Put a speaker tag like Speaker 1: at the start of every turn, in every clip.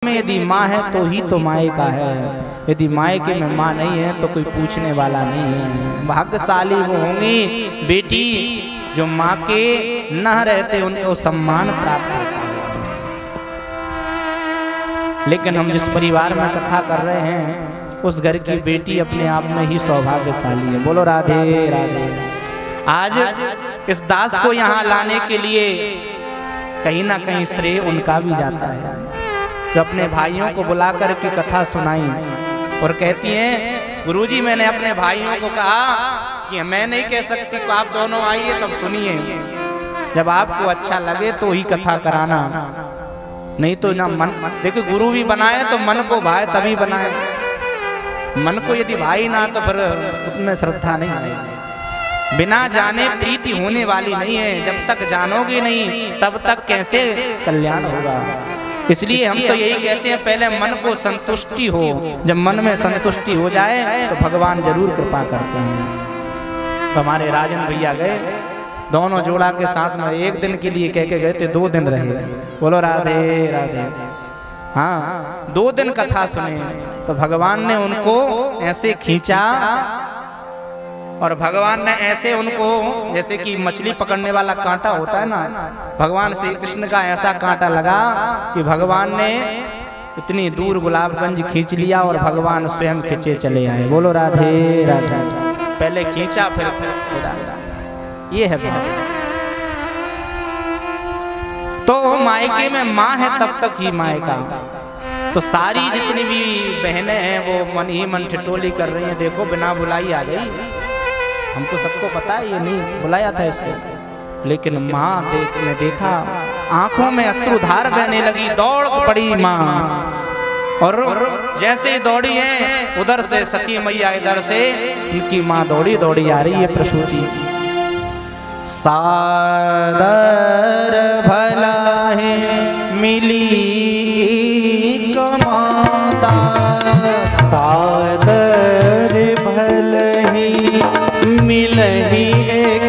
Speaker 1: में यदि माँ है तो ही तो माए का है, यदि मायके में माँ नहीं है तो कोई पूछने वाला नहीं है। भाग्यशाली वो होंगी बेटी जो माँ के न रहते उनको सम्मान प्राप्त होता है। लेकिन हम जिस परिवार में कथा कर रहे हैं उस घर की बेटी अपने आप में ही सौभाग्यशाली है। बोलो राधे राधे। आज इस दास को यहाँ लाने के लिए कहीं ना कहीं श्रेय उनका भी जाता है जो अपने भाइयों को बुला करके कथा सुनाई और कहती हैं गुरुजी मैंने अपने भाइयों को कहा कि मैं नहीं कह सकती तो आप दोनों आइए तब सुनिए, जब आपको अच्छा लगे तो ही कथा कराना, नहीं तो ना मन। देखो गुरु भी बनाए तो मन को भाए तभी बनाए, मन को यदि भाई ना तो फिर उसमें श्रद्धा नहीं आएगी। बिना जाने प्रीति होने वाली नहीं है, जब तक जानोगे नहीं तब तक कैसे कल्याण होगा। इसलिए हम तो यही कहते हैं पहले मन को संतुष्टि हो, जब मन में संतुष्टि हो जाए तो भगवान जरूर कृपा करते हैं। तो हमारे राजन भैया गए दोनों जोड़ा के साथ में, एक दिन के लिए कह के गए थे 2 दिन रहे। बोलो राधे राधे। हाँ 2 दिन कथा सुने तो भगवान ने उनको ऐसे खींचा और भगवान ने ऐसे उनको, जैसे कि मछली पकड़ने वाला कांटा होता है ना, भगवान श्री कृष्ण का ऐसा कांटा लगा कि भगवान ने इतनी दूर गुलाबगंज खींच लिया और भगवान स्वयं खींचे चले आए। बोलो राधे राधे। पहले खींचा फिर ये है तो मायके में माँ है तब तक ही मायका। तो सारी जितनी भी बहनें हैं वो मन ही मन ठिठोली कर रही हैं, देखो बिना बुलाई आ गई। हमको सबको पता है ये नहीं बुलाया था इसको, लेकिन माँ ने देखा आंखों में अश्रुधार बहने लगी, दौड़ पड़ी माँ। और जैसे ही दौड़ी है उधर से सती मैया, इधर से उनकी माँ दौड़ी दौड़ी आ रही है प्रसूति। सादर भला है मिली माता,
Speaker 2: सादर भल ही मिलही एक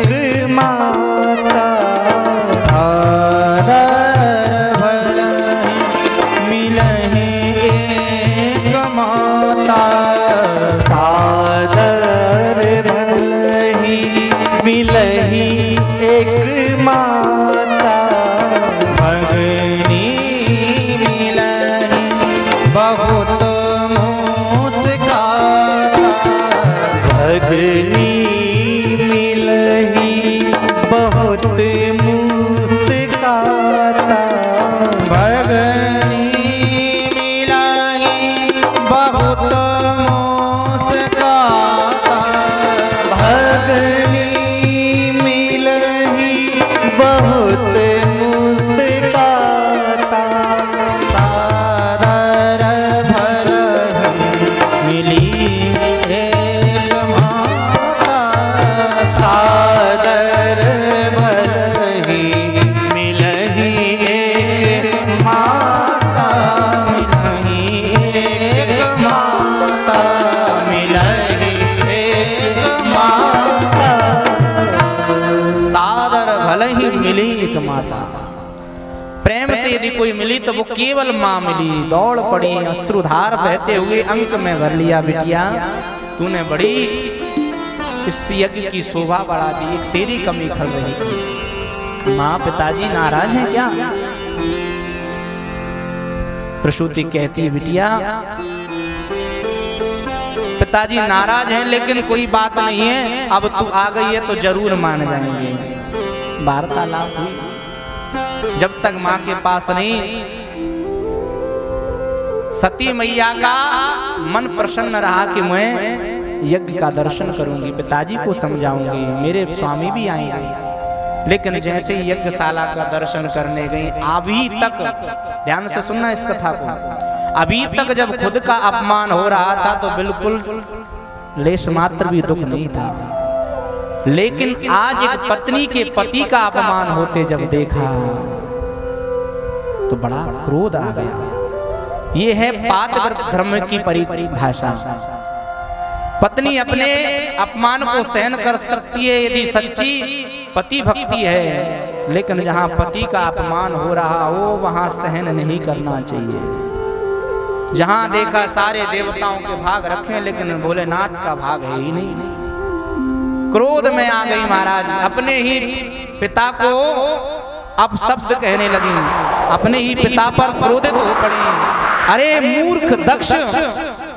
Speaker 2: माता,
Speaker 1: सादर भल ही मिलही एक माता,
Speaker 2: सादर भल ही मिलही एक माता,
Speaker 1: भगनी मिलही बहुत मुस्काता,
Speaker 2: भगनी मिलही बहुत मुस्काता,
Speaker 1: भगनी मिलही बहुत मुस्काता,
Speaker 2: भगनी मिलही बहुत मुस्काता,
Speaker 1: सादर भल मिली एक माता,
Speaker 2: सादर भल ही मिलही एक माता,
Speaker 1: मिलही एक माता, मिलही एक माता, सादर भल ही मिली एक माता। प्रेम से यदि कोई मिली तो वो केवल माँ मिली। दौड़ पड़ी अश्रुधार बहते हुए अंक में भर लिया, बिटिया तूने बड़ी इस यज्ञ की शोभा बढ़ा दी, तेरी कमी खल रही थी। माँ पिताजी नाराज हैं क्या? प्रसूति कहती बिटिया पिताजी नाराज हैं लेकिन कोई बात नहीं है, अब तू आ गई है तो जरूर मान जाएंगे। वार्तालाप हुई, जब तक माँ के पास नहीं सती मैया का मन प्रसन्न रहा कि मैं यज्ञ का दर्शन करूंगी, पिताजी को समझाऊंगी, मेरे स्वामी भी आएंगे। लेकिन जैसे ही यज्ञशाला का दर्शन करने गई, अभी तक ध्यान से सुनना इस कथा को, अभी तक जब खुद का अपमान हो रहा था तो बिल्कुल लेश मात्र भी दुख नहीं था, लेकिन आज एक पत्नी के पति का अपमान होते जब देखा तो बड़ा क्रोध आ गया। ये है पातव्रत धर्म की परिभाषा। पत्नी अपने अपमान को सहन कर सकती है यदि सच्ची पति भक्ति है, लेकिन जहाँ पति का अपमान हो रहा हो वहाँ सहन नहीं करना चाहिए। जहां देखा सारे देवताओं के भाग रखे, लेकिन भोलेनाथ का भाग है ही नहीं। क्रोध में आ गई महाराज, अपने ही पिता को अब शब्द कहने लगी, अपने ही पिता पर क्रोधित हो पड़ी। अरे मूर्ख दक्ष,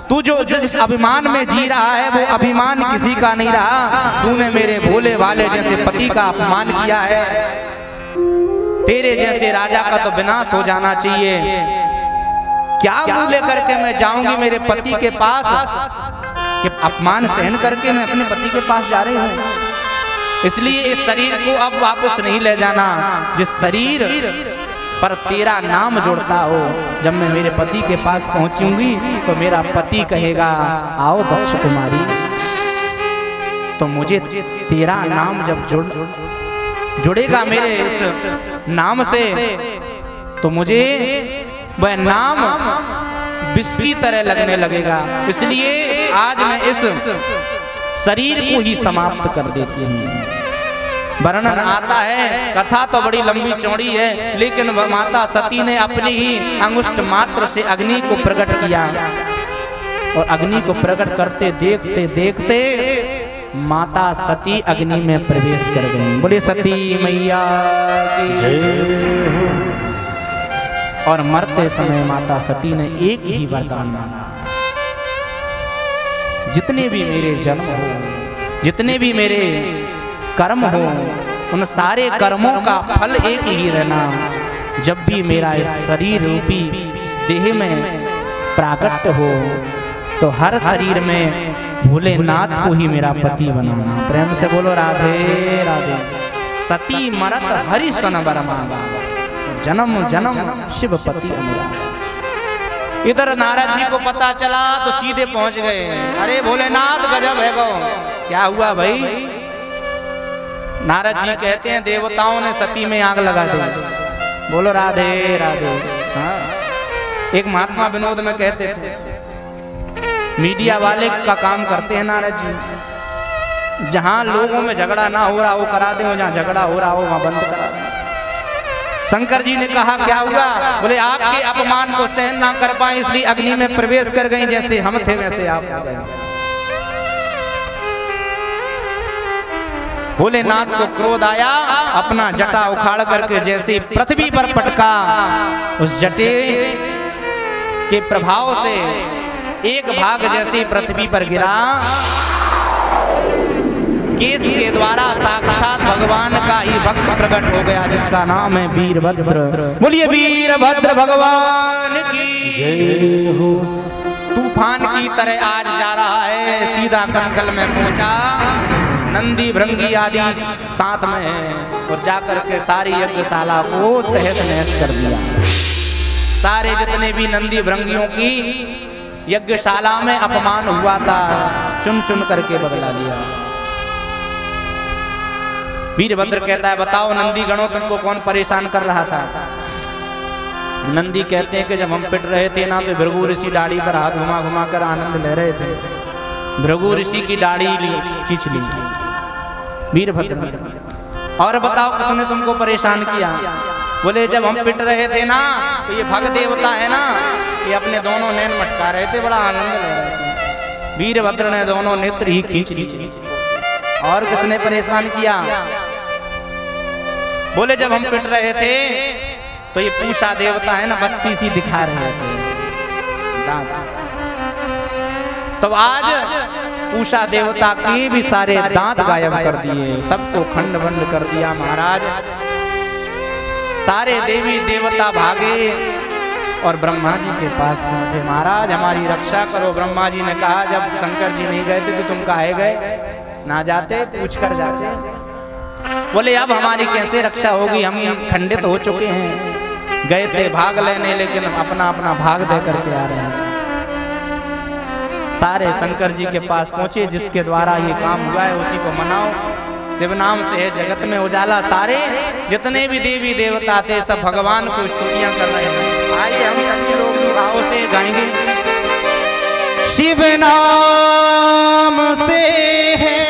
Speaker 1: तू जो जिस अभिमान में जी रहा है वो अभिमान किसी का नहीं रहा। तूने मेरे भोले भाले जैसे पति का अपमान किया है। तेरे जैसे राजा का तो विनाश हो जाना चाहिए। क्या मुंह लेकर के मैं जाऊंगी मेरे पति के पास कि अपमान सहन करके मैं अपने पति के पास जा रही हूँ। इसलिए इस शरीर को अब वापस नहीं ले जाना। जिस शरीर पर तेरा नाम जुड़ता हो, जब मैं मेरे पति के पास पहुंचूंगी तो मेरा पति कहेगा आओ दक्ष कुमारी, तो मुझे तेरा नाम जब जुड़ेगा मेरे इस नाम से, तो मुझे वह नाम विष की तरह लगने लगेगा। इसलिए आज मैं इस शरीर को ही समाप्त कर देती हूँ। वर्णन आता है, कथा तो बड़ी लंबी चौड़ी है, लेकिन वह माता सती ने अपनी ही अंगुष्ठ मात्र से अग्नि को प्रकट किया, और अग्नि को प्रकट करते देखते देखते माता सती अग्नि में प्रवेश कर गई। बोले सती मैया की जय हो। और मरते समय माता सती ने एक ही वरदान मांगा, जितने भी मेरे जन्म हो, जितने भी मेरे कर्म हो, उन सारे कर्मों का फल एक ही रहना। जब भी मेरा इस शरीर रूपी इस देह में प्राकट्य हो, तो हर शरीर में भोलेनाथ को ही मेरा पति बनाना। प्रेम से बोलो राधे राधे। सती मरत हरि सन वर मांगा, जन्म जन्म शिव पति अनुराग। इधर नारद जी को पता चला तो सीधे पहुंच गए। अरे भोलेनाथ गजब है गो, क्या हुआ भाई? नारद जी कहते हैं देवताओं ने सती में आग लगा दी। बोलो राधे राधे। हाँ, एक महात्मा विनोद में कहते थे, मीडिया वाले का काम करते हैं नारद जी। जहां लोगों में झगड़ा ना हो रहा हो करा दे, जहां झगड़ा हो रहा हो वहां बंद करा दे। शंकर जी ने कहा क्या हुआ? बोले आपके अपमान को सहन ना कर पाए इसलिए अग्नि में प्रवेश कर गई। जैसे हम थे वैसे आप हो गए। भोलेनाथ को क्रोध आया, अपना जटा उखाड़ करके जैसे पृथ्वी पर पटका, उस जटे के प्रभाव से एक भाग जैसे पृथ्वी पर गिरा, केस के द्वारा साक्षात भगवान का ही भक्त प्रकट हो गया, जिसका नाम है वीरभद्र। बोलिए वीरभद्र भगवान की जय हो। तूफान की तरह आज जा रहा है, सीधा कंकल में पहुंचा। नंदी भृंगी आदि साथ में है, और जाकर के सारी यज्ञशाला को तहस नहस कर दिया। सारे जितने भी नंदी भृंगियों की यज्ञशाला में अपमान हुआ था, चुन चुन करके बदला लिया। वीरभद्र कहता है बताओ नंदी गणों तुमको कौन परेशान कर रहा था? नंदी कहते हैं कि जब हम पिट रहे थे ना, तो भृगु ऋषि दाढ़ी पर हाथ घुमा घुमा कर आनंद ले रहे थे। भृगु ऋषि की दाढ़ी खींच ली वीरभद्र। और बताओ किसने तुमको परेशान किया? बोले जब हम पिट रहे थे ना, तो ये भग देवता है ना, ये अपने दोनों नैन मटका रहे थे, बड़ा आनंद ले रहे थे। वीरभद्र ने दोनों नेत्र ही खींच ली। और किसने परेशान किया? बोले जब हम पिट रहे थे तो ये पूषा देवता है ना, बत्ती सी दिखा रहे थे दांत। तो आज पूषा देवता के भी सारे दांत गायब कर दिए, सबको खंड बंड कर दिया महाराज। सारे देवी देवता भागे और ब्रह्मा जी के पास पहुंचे। महाराज हमारी रक्षा करो। ब्रह्मा जी ने कहा जब शंकर जी नहीं गए थे तो तुम काहे गए? ना जाते, पूछ कर जाते। बोले अब हमारी कैसे रक्षा होगी, हम खंडित हो चुके हैं। गए थे भाग लेने, लेकिन अपना अपना भाग दे करके आ रहे हैं। सारे शंकर जी के पास पहुंचे, जिसके द्वारा ये काम हुआ है उसी को मनाओ। शिव नाम से है जगत में उजाला। सारे जितने भी देवी देवता थे सब भगवान को स्तुतियां कर रहे हैं। आइए हम सभी लोग भाव से गाएंगे। शिव नाम से है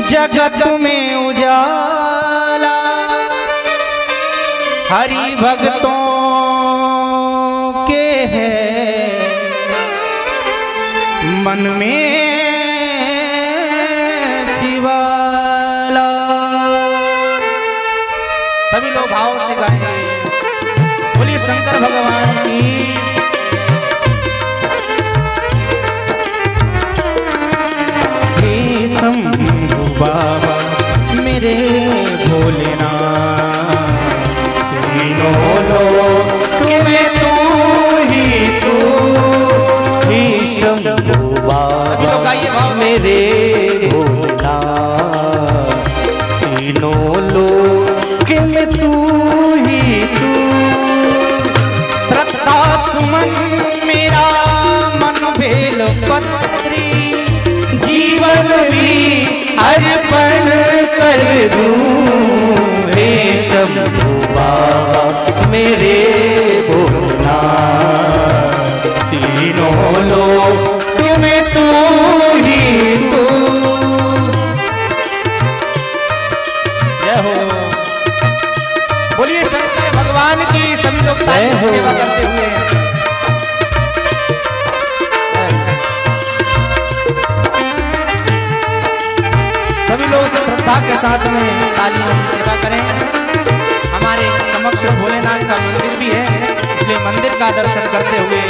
Speaker 1: जगत में उजाला, हरि भक्तों मन में शिवाला। सभी लोग भाव से गाएंगे, बोलिए शंकर भगवान की। हे शंभू बाबा मेरे भोलेनाथ, तीनों लोक में तू ही तू।
Speaker 2: हे शंभू बाबा मेरे भोलेनाथ, तीनों लोक में तू ही तू।
Speaker 1: श्रद्धा सुमन मेरा मन बेल पत्री,
Speaker 2: जीवन भी अर्पण कर दूं। हे शंभू बाबा मेरे भोलेनाथ, तीनों लोक में तू ही तू।
Speaker 1: जय हो, बोलिए शंकर भगवान की। सभी लोग साथ में सेवा करते हुए सभी लोग श्रद्धा के साथ में तालियों की सेवा करें। हमारे समक्ष भोलेनाथ का मंदिर भी है, इसलिए मंदिर का दर्शन करते हुए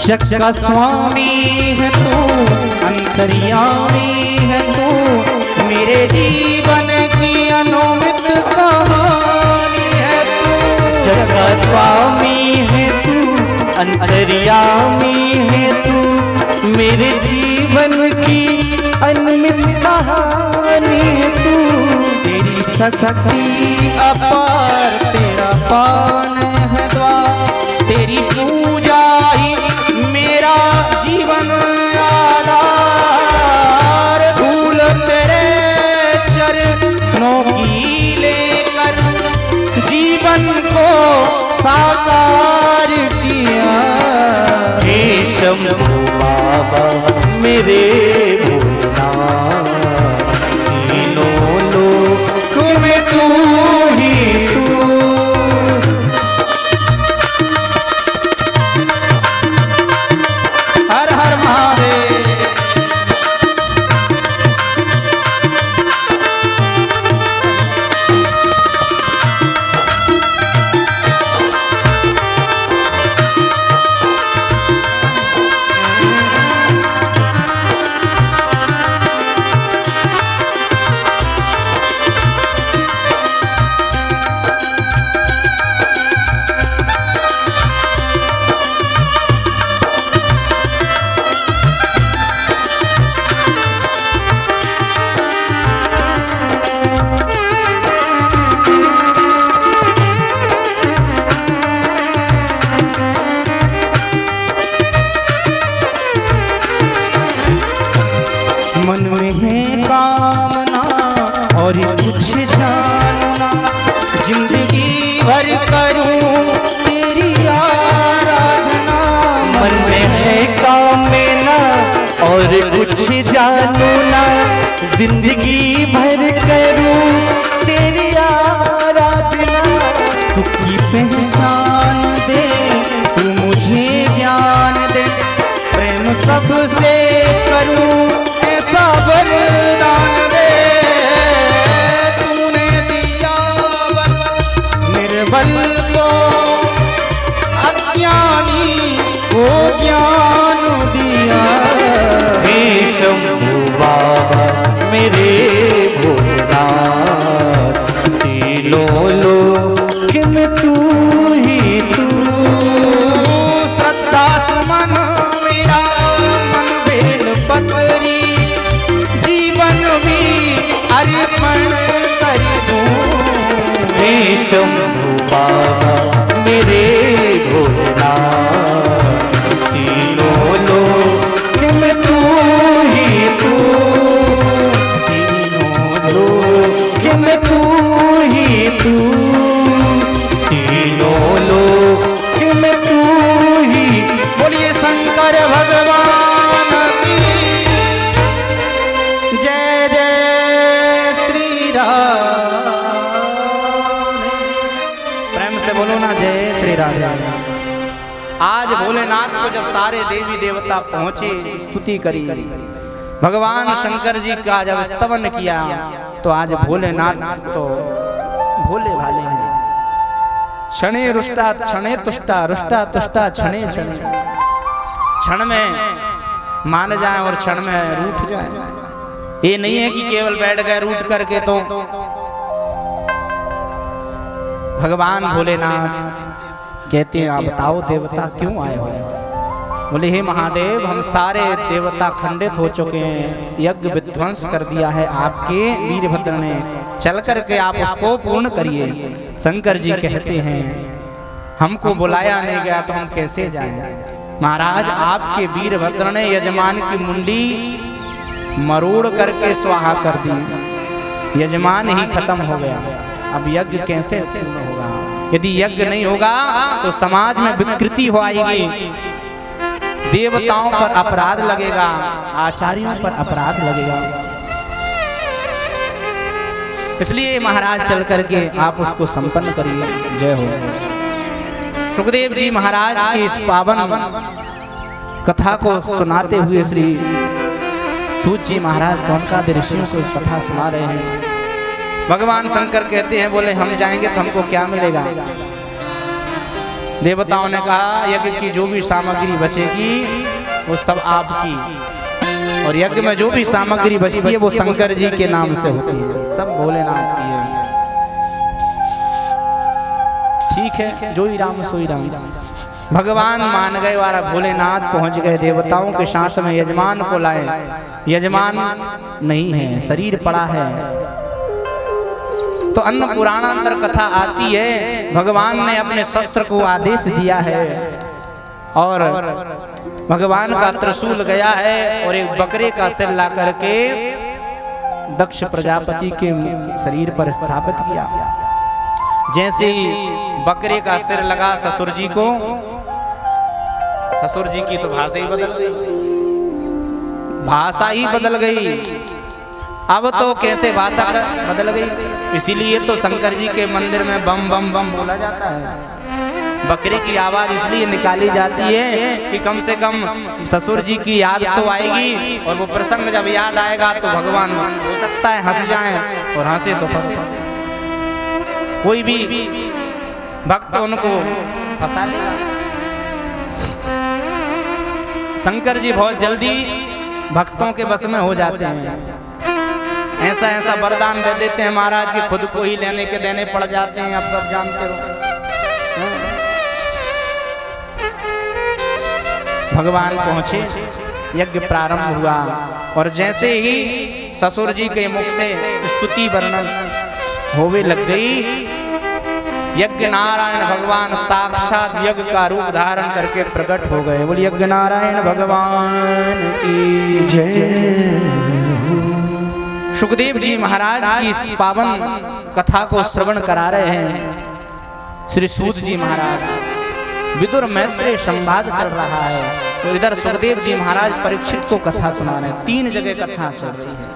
Speaker 1: जग का स्वामी है तू, अंतर्यामी है तू, मेरे जीवन की अनुमित कहानी है तू।
Speaker 2: जग का स्वामी है तू, अंतर्यामी है तू, मेरे जीवन की अनमित कहानी है तू।
Speaker 1: तेरी शक्ति अपार, तेरा पावन है द्वार, तेरी पूजा ही मेरा जीवन आधार। धूल तेरे चरणों की लेकर जीवन को साकार किया।
Speaker 2: हे शंभू बाबा मेरे भोलेनाथ, तीनों लोक में तू ही तू।
Speaker 1: हर हर महादेव। मन में है कामना और कुछ जानना, जिंदगी भर करूं तेरी आराधना।
Speaker 2: मन में है कामना और कुछ जानू ना, जिंदगी भर करूं तेरी आराधना।
Speaker 1: सुख की पहचान दे तू मुझे ज्ञान दे, प्रेम सबसे करूं ऐसा वरदान दे। तूने दिया बल निर्बल को, अज्ञानी को ज्ञान दिया।
Speaker 2: हे शंभू बाबा मेरे भोलेनाथ, तीनों लोक में तू ही तू।
Speaker 1: श्रद्धा सुमन मेरा मन बेल पत्री, जीवन भी अर्पण कर दूं।
Speaker 2: हे शंभू बाबा मेरे भोलेनाथ, तीनों लोक में तू ही तू।
Speaker 1: भोलेनाथ को जब सारे देवी देवता पहुंचे, स्तुति करी, भगवान शंकर जी का जब स्तवन किया, तो आज भोलेनाथ तो भोले भाले हैं। क्षणे रुष्टा क्षणे तुष्टा, रुष्टा तुष्टा क्षणे क्षणे, क्षण में मान जाए और क्षण में रूठ जाए। ये नहीं है कि केवल बैठ गए रूठ करके। तो भगवान भोलेनाथ कहते हैं, आप बताओ देवता क्यों आए हो? बोले, हे महादेव, हम सारे देवता खंडित हो चुके हैं, यज्ञ विध्वंस कर दिया है आपके वीरभद्र ने, चल करके आप उसको पूर्ण करिए। शंकर जी कहते हैं, हमको बुलाया नहीं गया तो हम कैसे जाएं? महाराज, आपके वीरभद्र ने यजमान की मुंडी मरोड़ करके स्वाहा कर दी, यजमान ही खत्म हो गया। अब यज्ञ कैसे पूर्ण होगा? यदि यज्ञ नहीं होगा तो समाज में विकृति हो आएगी, देवताओं पर अपराध लगेगा, आचार्यों पर अपराध लगेगा। इसलिए महाराज चल करके आप उसको संपन्न करिए। जय हो। सुखदेव जी महाराज की इस पावन कथा को सुनाते हुए श्री सूत जी महाराज सौनकादि ऋषियों को कथा सुना रहे हैं। भगवान शंकर कहते हैं, बोले, हम जाएंगे तो हमको क्या मिलेगा? देवताओं ने कहा, यज्ञ की जो भी सामग्री बचेगी वो सब आपकी, और यज्ञ में जो भी सामग्री बचती है वो शंकर जी के नाम से होती है, सब भोलेनाथ की है। ठीक है, जो ही राम सोई राम। भगवान मान गए, वारा भोलेनाथ पहुंच गए, देवताओं के साथ में यजमान को लाए। यजमान नहीं है, शरीर पड़ा है। तो अन्न पुराणांतर कथा आती है, भगवान ने अपने शस्त्र को आदेश दिया है और भगवान का त्रिशूल गया है और एक बकरे का सिर ला करके दक्ष प्रजापति के शरीर पर स्थापित किया। जैसे ही बकरे का सिर लगा ससुर जी को, ससुर जी की तो भाषा ही बदल गई, भाषा ही बदल गई। अब तो कैसे भाषा बदल गई? इसीलिए तो शंकर जी के मंदिर में बम बम बम बोला जाता है। बकरे की आवाज इसलिए निकाली जाती है कि कम से कम ससुर जी की याद तो आएगी, और वो प्रसंग जब याद आएगा तो भगवान हो सकता है हंस जाए, और हंसे तो फंसे। कोई भी भक्त उनको फंसा लेगा। शंकर जी बहुत जल्दी भक्तों के बस में हो जाते हैं। ऐसा ऐसा वरदान दे देते हैं महाराज कि खुद को ही लेने के देने पड़ जाते हैं, आप सब जानते हो। भगवान पहुंचे, यज्ञ प्रारंभ हुआ, और जैसे ही ससुर जी के मुख से स्तुति वर्णन होवे लग गई, यज्ञ नारायण भगवान साक्षात यज्ञ का रूप धारण करके प्रकट हो गए। बोलिए यज्ञ नारायण भगवान की जय। सुखदेव जी महाराज की इस पावन कथा को श्रवण करा रहे हैं श्री सूत जी महाराज। विदुर मैत्रेय संवाद चल रहा है, तो इधर सुखदेव जी महाराज परीक्षित को कथा सुना रहे हैं। 3 जगह कथा चल रही है।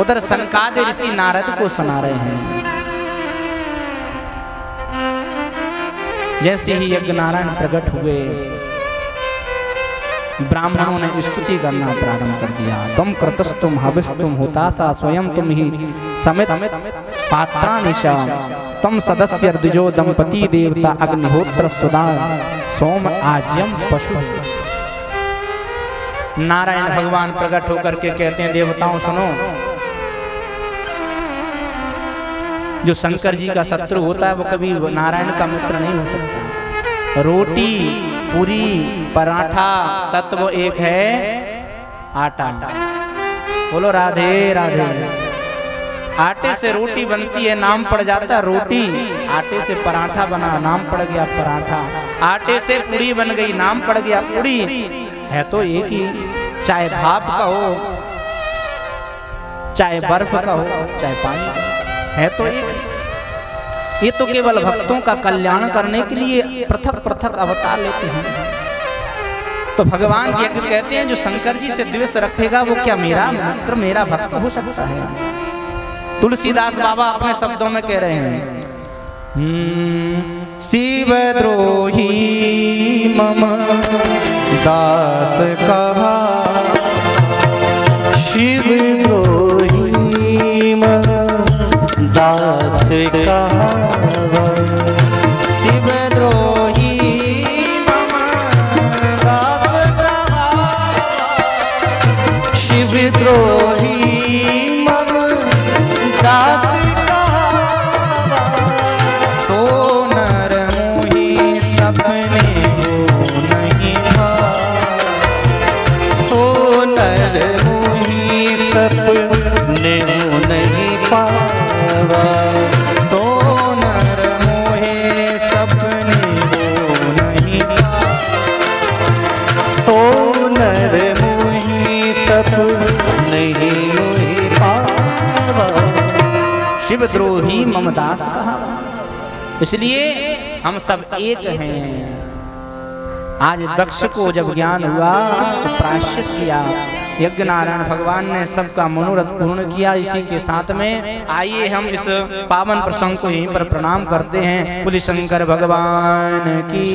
Speaker 1: उधर सनकादि ऋषि नारद को सुना रहे हैं। जैसे ही यज्ञ नारायण प्रकट हुए, ब्राह्मणों ने स्तुति करना प्रारंभ कर दिया। तुम कृतस्तुम हविस्तुम होतासा स्वयं तुम ही समित पात्रानिशा, तुम सदस्य द्विजो दंपति देवता अग्निहोत्र सुदा सोम आज्यम पशु। नारायण भगवान प्रकट होकर के कहते हैं, देवताओं सुनो, जो शंकर जी का शत्रु होता है वो कभी नारायण का मित्र नहीं हो सकता। रोटी पूरी पराठा तत्व एक है आटा। बोलो राधे राधे। आटे से रोटी बनती है, नाम पड़ जाता है रोटी। आटे से पराठा बना, नाम पड़ गया पराठा। आटे से पूरी बन गई, नाम पड़ गया पूरी। है तो एक ही, चाहे भाप का हो, चाहे बर्फ का हो, चाहे पानी का, है तो एक। ये तो केवल भक्तों का कल्याण करने के लिए पृथक पृथक अवतार लेते हैं। तो भगवान यज्ञ कहते हैं, जो शंकर जी से द्वेष रखेगा वो क्या मेरा मित्र, मेरा भक्त हो सकता है? तुलसीदास बाबा अपने शब्दों में कह रहे हैं, शिव द्रोही मम दास कहा,
Speaker 2: शिवद्रोही मम दास कहा,
Speaker 1: शिवद्रोही मम दास कहा,
Speaker 2: शिवद्रोही मम दास कहा,
Speaker 1: तो नर मोही सपने हो नहीं था,
Speaker 2: तो नर मोही सपने हो नहीं पावा,
Speaker 1: तो नर मोहे सपने हो नहीं पावा,
Speaker 2: तो नर मोही सपने हो पावा।
Speaker 1: शिवद्रोही ममदास कहा। इसलिए हम सब एक हैं। आज दक्ष को जब ज्ञान हुआ तो प्रायश्चित किया, यज्ञ नारायण भगवान ने सबका मनोरथ पूर्ण किया। इसी के साथ में आइए हम इस पावन प्रसंग को यहीं पर प्रणाम करते हैं। बोले शंकर भगवान की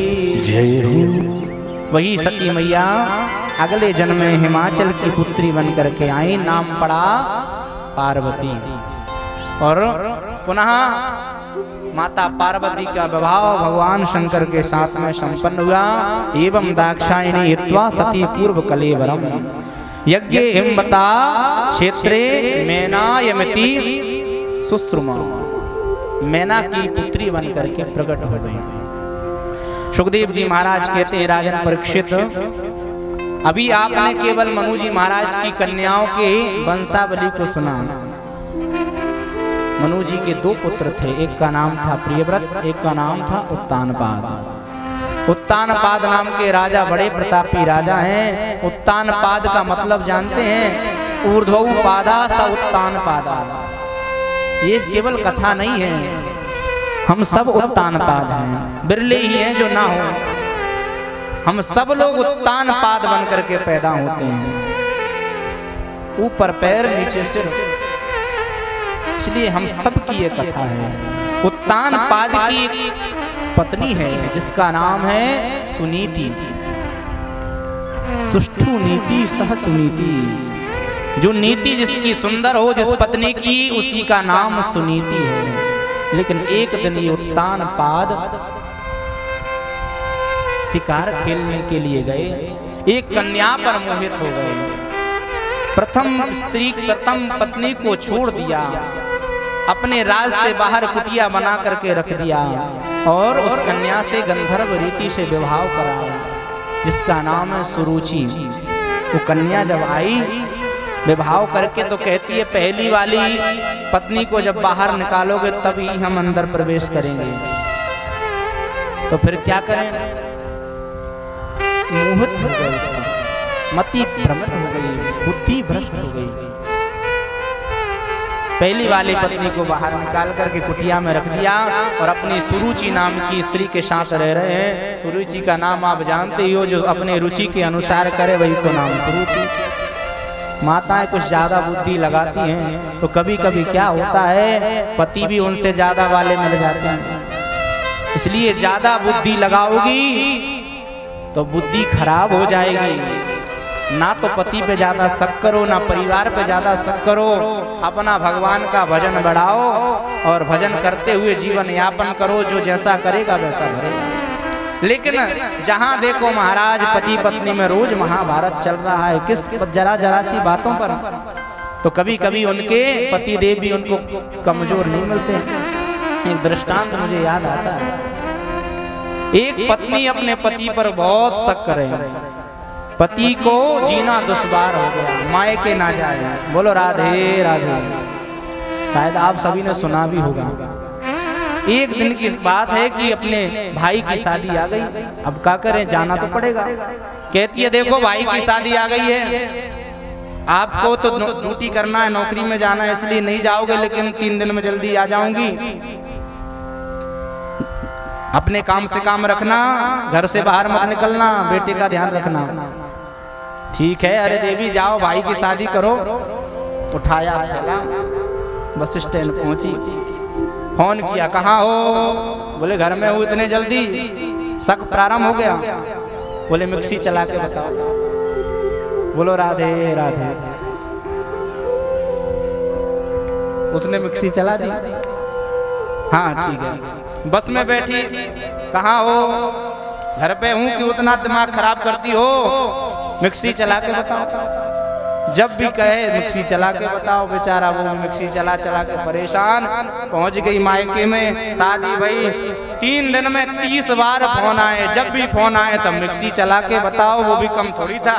Speaker 2: जय हो।
Speaker 1: वही सती मैया अगले जन्म में हिमाचल की पुत्री बन करके आई, नाम पड़ा पार्वती। और पुनः माता पार्वती का विवाह भगवान शंकर के साथ में संपन्न हुआ। एवं दाक्षायणी हित्वा सती पूर्व कलेवरम यज्ञ हिमवता क्षेत्रे मैनायमती सुश्रुमा, मैना की पुत्री बन करके प्रकट हो गई। सुखदेव जी महाराज कहते हैं, राजन परीक्षित, अभी आपने केवल मनु जी महाराज की कन्याओं के वंशावली को सुना। मनु जी के दो पुत्र थे, एक का नाम था प्रियव्रत, एक का नाम था उत्तानपाद। उत्तानपाद नाम के राजा बड़े प्रतापी राजा हैं। उत्तानपाद का मतलब जानते हैं, ऊर्ध्वौ पादा स उत्तानपादा। ये केवल कथा नहीं है, हम सब उत्तानपाद हैं, बिरले ही हैं जो ना हो। हम सब लोग उत्तानपाद बन करके पैदा होते हैं, ऊपर पैर नीचे सिर। इसलिए हम सब की ये कथा है। उत्तानपाद की एक पत्नी है जिसका नाम है सुनीति। सुष्ठु नीति सह सुनीति, जो नीति जिसकी सुंदर हो, जिस पत्नी की, उसी का नाम सुनीति है। लेकिन एक दिन ये उत्तानपाद शिकार खेलने के लिए गए, एक कन्या पर मोहित हो गए। प्रथम पत्नी को छोड़ दिया, अपने राज से बाहर कुटिया बना करके रख दिया और उस कन्या से गंधर्व रीति से विवाह कराया, जिसका नाम है सुरुचि। वो कन्या जब आई विवाह करके तो कहती है, पहली वाली पत्नी को जब बाहर निकालोगे तभी हम अंदर प्रवेश करेंगे। तो फिर क्या करें? मोहित हो गए, मति भ्रमित हो गई, बुद्धि भ्रष्ट हो गई। पहली वाली पत्नी को बाहर निकाल करके कुटिया में रख दिया और अपनी सुरुचि नाम की स्त्री के साथ रह रहे हैं। सुरुचि का नाम आप जानते ही हो, जो अपने रुचि के अनुसार करे वही को नाम सुरुचि। माताएं कुछ ज्यादा बुद्धि लगाती हैं तो कभी कभी क्या होता है, पति भी उनसे ज्यादा वाले मिल जाते हैं। इसलिए ज्यादा बुद्धि लगाओगी तो बुद्धि खराब हो जाएगी। ना तो पति पे ज्यादा शक करो, ना परिवार पे ज्यादा शक करो। अपना भगवान का भजन बढ़ाओ और भजन करते हुए जीवन यापन करो। जो जैसा करेगा वैसा भरेगा। लेकिन जहां देखो महाराज पति पत्नी में रोज महाभारत चल रहा है, किस जरा सी बातों पर। तो कभी कभी उनके पति देव भी उनको कमजोर नहीं मिलते। एक दृष्टांत मुझे याद आता है, एक पत्नी अपने पति पर बहुत शक करे, पति को जीना दुश्वार हो गया, मायके ना जाए। बोलो राधे राधे। शायद आप सभी ने सुना भी होगा। एक दिन की बात है कि अपने भाई की शादी आ गई, अब क्या करें, जाना तो पड़ेगा। कहती है, देखो भाई की शादी आ गई है, आपको तो ड्यूटी करना है, नौकरी में जाना है, इसलिए नहीं जाओगे, लेकिन 3 दिन में जल्दी आ जाऊंगी। अपने काम से काम रखना, घर से बाहर मत निकलना, बेटे का ध्यान रखना। ठीक है, अरे देवी जाओ, भाई की शादी करो। उठाया थैला, बस स्टैंड पहुंची, फोन किया, कहाँ हो? बोले घर में हूँ, इतने जल्दी? शक प्रारंभ हो गया। बोले मिक्सी चला के बताओ। बोलो राधे राधे। उसने मिक्सी चला दी। हाँ ठीक है। बस में बैठी, कहाँ हो? घर पे हूँ कि उतना दिमाग खराब करती हो? मिक्सी चला के बताओ। जब भी कहे मिक्सी चला के बताओ, बेचारा वो मिक्सी चला चला के परेशान। पहुंच गई मायके में, शादी भाई 3 दिन में 30 बार फोन आए। जब भी फोन आए तब मिक्सी चला के बताओ, वो भी कम थोड़ी था।